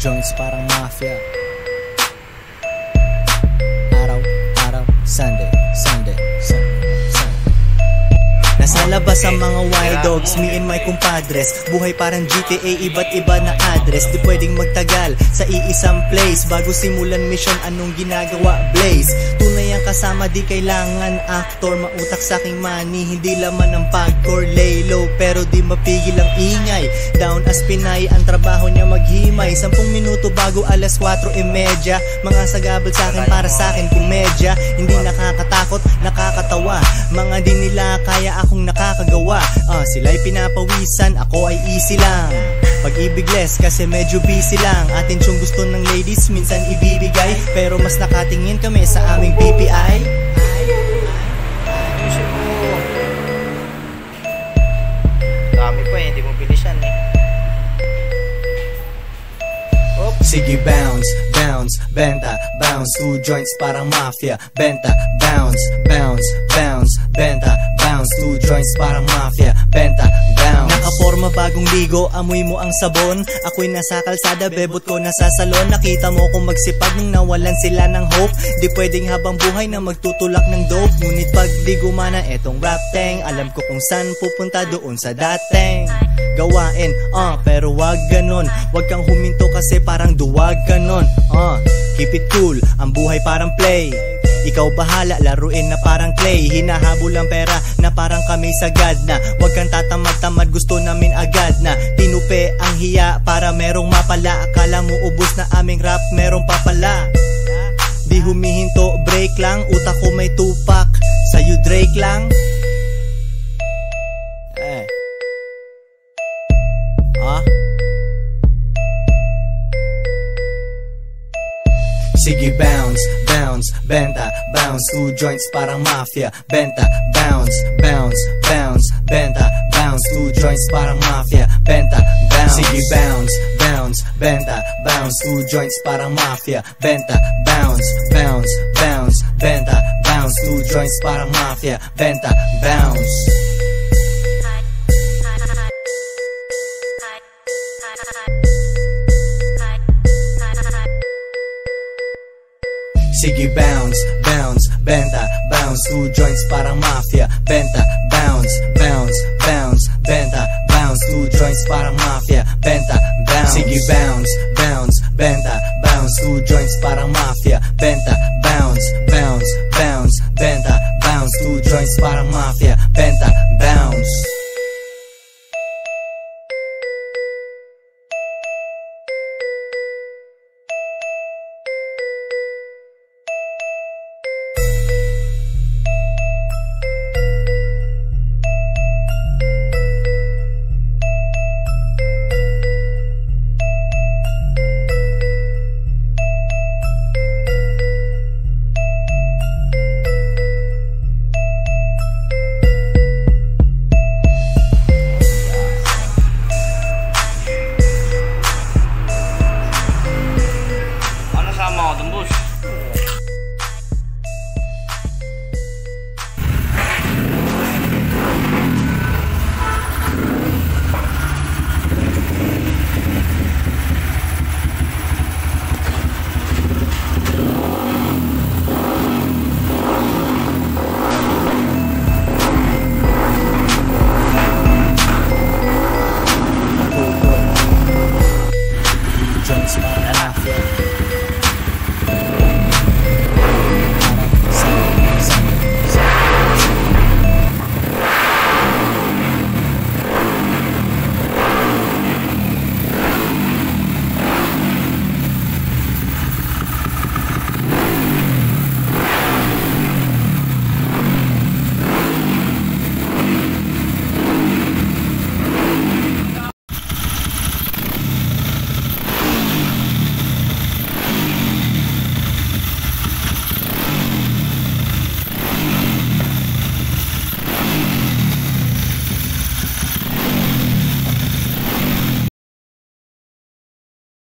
joints parang mafia. Araw, Sunday. Nasa labas ang mga wild dogs, me and my compadres. Buhay parang GTA, iba't iba na address. Di pwedeng magtagal sa iisang place. Bago simulan mission, anong ginagawa? Blaze. Tunay ang kasama, di kailangan actor. Mautak sa aking money, hindi laman ng pagcore. Lay low, pero di mapigil ang ingay. Down as Pinay, ang trabaho niya maghimay. 10 minuto bago alas 4:30. Mga sagabal sa akin, para sa akin komedya. Hindi nakakatakot, nakakatawa. Mga di nila kaya akong nakakagawa. Sila'y pinapawisan, ako ay easy lang. Pag-ibig less kasi medyo busy lang. Atin siyang gusto ng ladies, minsan ibibigay. Pero mas nakatingin kami sa aming BPI. Dami pa hindi mo bilisan Sige bounce, benta, bounce. 2 joints parang mafia. Benta, bounce, benta, bounce. 2 joints parang mafia. Benta, bounce. Nakaporma bagong ligo, amoy mo ang sabon. Ako'y nasa kalsada, bebot ko nasa salon. Nakita mo kung magsipag nung nawalan sila ng hope. Di pwedeng habang buhay na magtutulak ng dope. Ngunit pag di gumana etong rap tang, alam ko kung saan pupunta, doon sa dating gawain, pero wag ganon. Wag kang huminto kasi parang duwag ka nun. Keep it cool, ang buhay parang play. Ikaw bahala, laruin na parang clay. Hinahabol ang pera na parang kami sagad na. Wag kang tatamad-tamad, gusto namin agad na. Tinupe ang hiya para merong mapala. Akala mo ubos na aming rap, merong papala. Di humihinto, break lang. Utak ko may Tupac, sa'yo Drake lang. Sige bounce, benta, bounce. 2 joints parang mafia. Benta, bounce, benta, bounce. 2 joints parang mafia. Benta, bounce. Sige bounce, benta, bounce. 2 joints parang mafia. Benta, bounce, benta, bounce. 2 joints parang mafia. Benta, bounce. Sige bounce, benta, bounce. 2 joints parang mafia. Benta, bounce, benta, bounce. 2 joints parang mafia. Benta, bounce. Sige bounce, benta, bounce. 2 joints parang mafia. Benta,